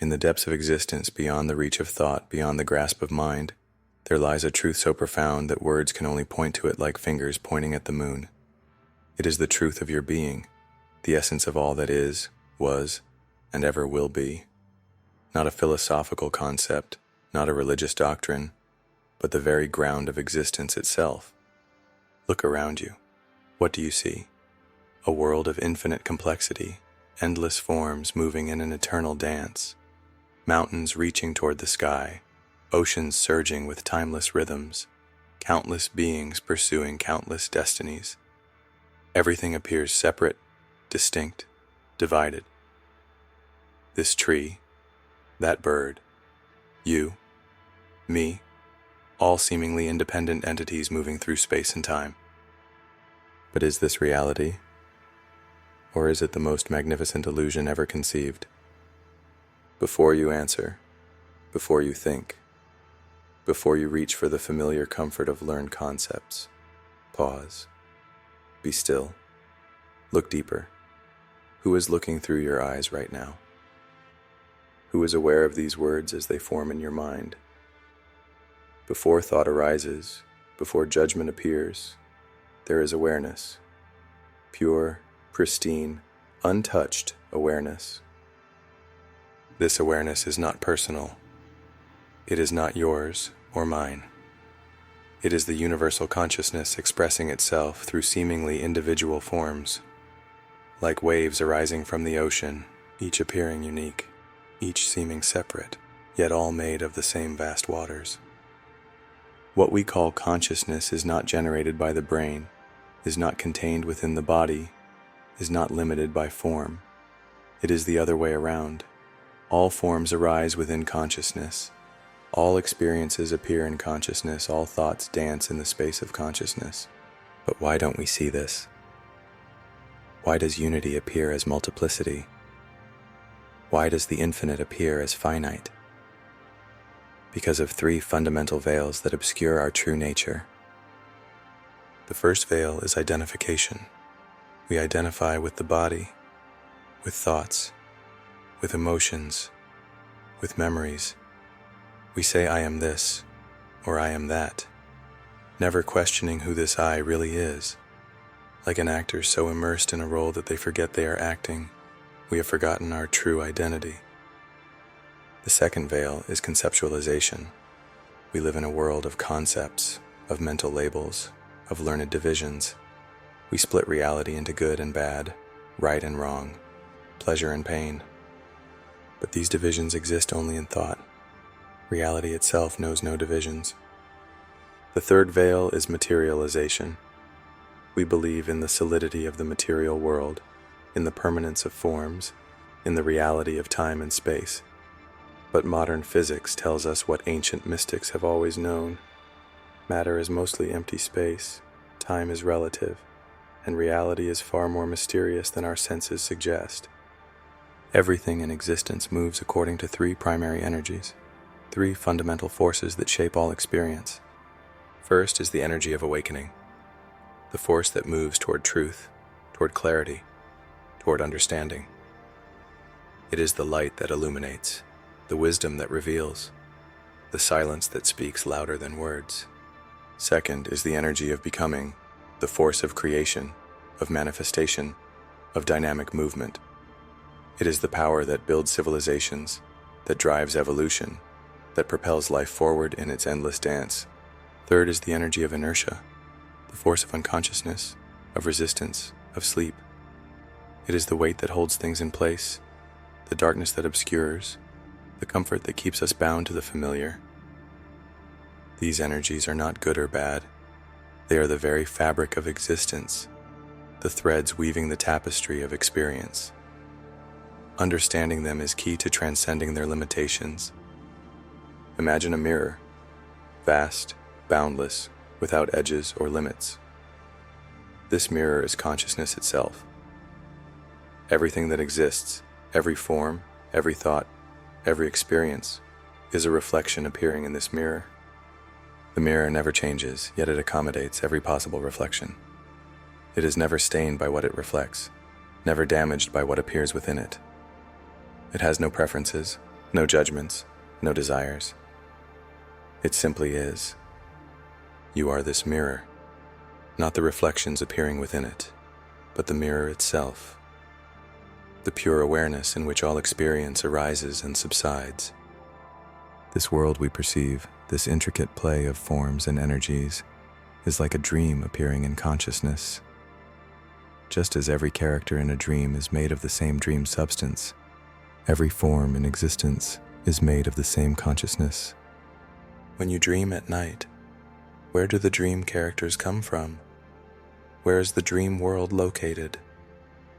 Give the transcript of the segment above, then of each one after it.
In the depths of existence, beyond the reach of thought, beyond the grasp of mind, there lies a truth so profound that words can only point to it like fingers pointing at the moon. It is the truth of your being, the essence of all that is, was, and ever will be. Not a philosophical concept, not a religious doctrine, but the very ground of existence itself. Look around you. What do you see? A world of infinite complexity, endless forms moving in an eternal dance. Mountains reaching toward the sky, oceans surging with timeless rhythms, countless beings pursuing countless destinies. Everything appears separate, distinct, divided. This tree, that bird, you, me, all seemingly independent entities moving through space and time. But is this reality? Or is it the most magnificent illusion ever conceived? Before you answer, before you think, before you reach for the familiar comfort of learned concepts, pause, be still, look deeper. Who is looking through your eyes right now? Who is aware of these words as they form in your mind? Before thought arises, before judgment appears, there is awareness, pure, pristine, untouched awareness. This awareness is not personal. It is not yours or mine. It is the universal consciousness expressing itself through seemingly individual forms, like waves arising from the ocean, each appearing unique, each seeming separate, yet all made of the same vast waters. What we call consciousness is not generated by the brain, is not contained within the body, is not limited by form. It is the other way around. All forms arise within consciousness. All experiences appear in consciousness. All thoughts dance in the space of consciousness. But why don't we see this? Why does unity appear as multiplicity? Why does the infinite appear as finite? Because of three fundamental veils that obscure our true nature. The first veil is identification. We identify with the body, with thoughts, with emotions, with memories. We say, I am this, or I am that, never questioning who this I really is. Like an actor so immersed in a role that they forget they are acting, we have forgotten our true identity. The second veil is conceptualization. We live in a world of concepts, of mental labels, of learned divisions. We split reality into good and bad, right and wrong, pleasure and pain. But these divisions exist only in thought. Reality itself knows no divisions. The third veil is materialization. We believe in the solidity of the material world, in the permanence of forms, in the reality of time and space. But modern physics tells us what ancient mystics have always known. Matter is mostly empty space, time is relative, and reality is far more mysterious than our senses suggest. Everything in existence moves according to three primary energies, three fundamental forces that shape all experience. First is the energy of awakening, the force that moves toward truth, toward clarity, toward understanding. It is the light that illuminates, the wisdom that reveals, the silence that speaks louder than words. Second is the energy of becoming, the force of creation, of manifestation, of dynamic movement. It is the power that builds civilizations, that drives evolution, that propels life forward in its endless dance. Third is the energy of inertia, the force of unconsciousness, of resistance, of sleep. It is the weight that holds things in place, the darkness that obscures, the comfort that keeps us bound to the familiar. These energies are not good or bad. They are the very fabric of existence, the threads weaving the tapestry of experience. Understanding them is key to transcending their limitations. Imagine a mirror, vast, boundless, without edges or limits. This mirror is consciousness itself. Everything that exists, every form, every thought, every experience, is a reflection appearing in this mirror. The mirror never changes, yet it accommodates every possible reflection. It is never stained by what it reflects, never damaged by what appears within it. It has no preferences, No judgments, no desires. It simply is. You are this mirror, not the reflections appearing within it, but the mirror itself, the pure awareness in which all experience arises and subsides. This world we perceive, this intricate play of forms and energies, is like a dream appearing in consciousness. Just as every character in a dream is made of the same dream substance, every form in existence is made of the same consciousness. When you dream at night, where do the dream characters come from? Where is the dream world located?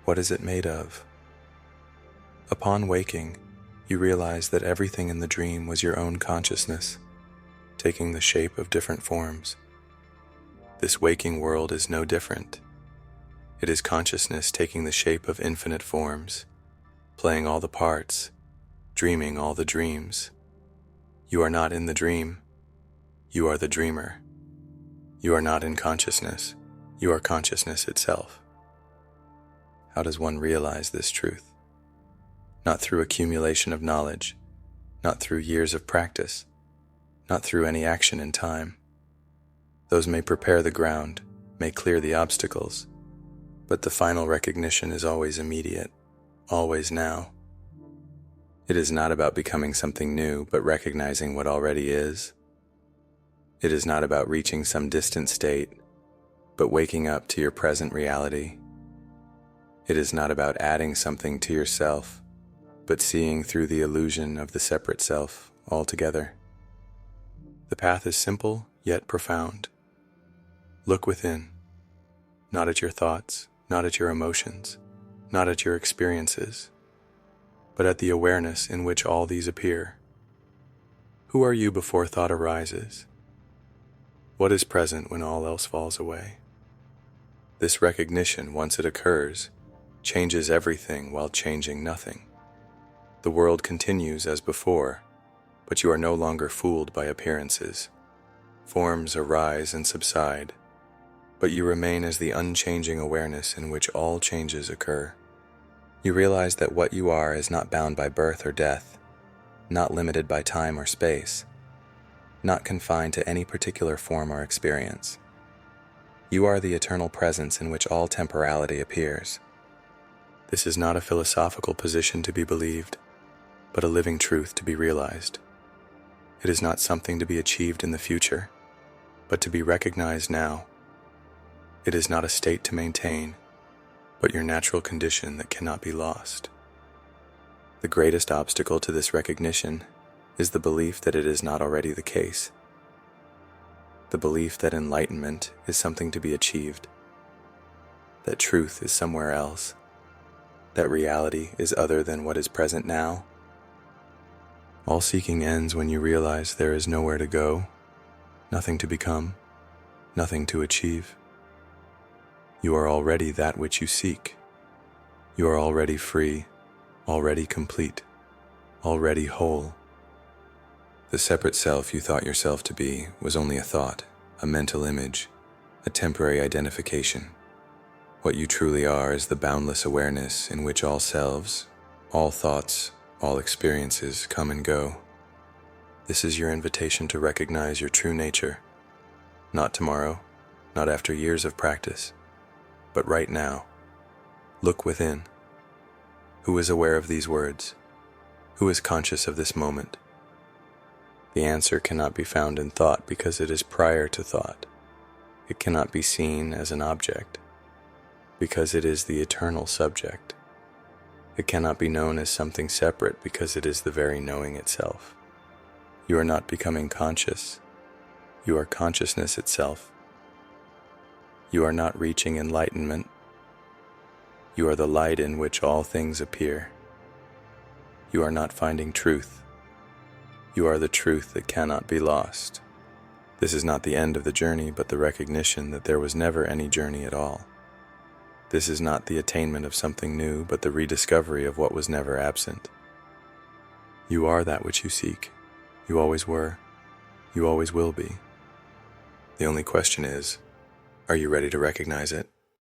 What is it made of? Upon waking, you realize that everything in the dream was your own consciousness, taking the shape of different forms. This waking world is no different. It is consciousness taking the shape of infinite forms, playing all the parts, dreaming all the dreams. You are not in the dream. You are the dreamer. You are not in consciousness. You are consciousness itself. How does one realize this truth? Not through accumulation of knowledge, not through years of practice, not through any action in time. Those may prepare the ground, may clear the obstacles, but the final recognition is always immediate, always now. It is not about becoming something new, but recognizing what already is. It is not about reaching some distant state, but waking up to your present reality. It is not about adding something to yourself, but seeing through the illusion of the separate self altogether. The path is simple, yet profound. Look within, not at your thoughts, not at your emotions, not at your experiences, but at the awareness in which all these appear. Who are you before thought arises? What is present when all else falls away? This recognition, once it occurs, changes everything while changing nothing. The world continues as before, but you are no longer fooled by appearances. Forms arise and subside, but you remain as the unchanging awareness in which all changes occur. You realize that what you are is not bound by birth or death, not limited by time or space, not confined to any particular form or experience. You are the eternal presence in which all temporality appears. This is not a philosophical position to be believed, but a living truth to be realized. It is not something to be achieved in the future, but to be recognized now. It is not a state to maintain, but your natural condition that cannot be lost. The greatest obstacle to this recognition is the belief that it is not already the case. The belief that enlightenment is something to be achieved, that truth is somewhere else, that reality is other than what is present now. All seeking ends when you realize there is nowhere to go, nothing to become, nothing to achieve. You are already that which you seek. You are already free, already complete, already whole. The separate self you thought yourself to be was only a thought, a mental image, a temporary identification. What you truly are is the boundless awareness in which all selves, all thoughts, all experiences come and go. This is your invitation to recognize your true nature, not tomorrow, not after years of practice, but right now. Look within. Who is aware of these words? Who is conscious of this moment? The answer cannot be found in thought because it is prior to thought. It cannot be seen as an object because it is the eternal subject. It cannot be known as something separate because it is the very knowing itself. You are not becoming conscious. You are consciousness itself. You are not reaching enlightenment. You are the light in which all things appear. You are not finding truth. You are the truth that cannot be lost. This is not the end of the journey, but the recognition that there was never any journey at all. This is not the attainment of something new, but the rediscovery of what was never absent. You are that which you seek. You always were. You always will be. The only question is, are you ready to recognize it?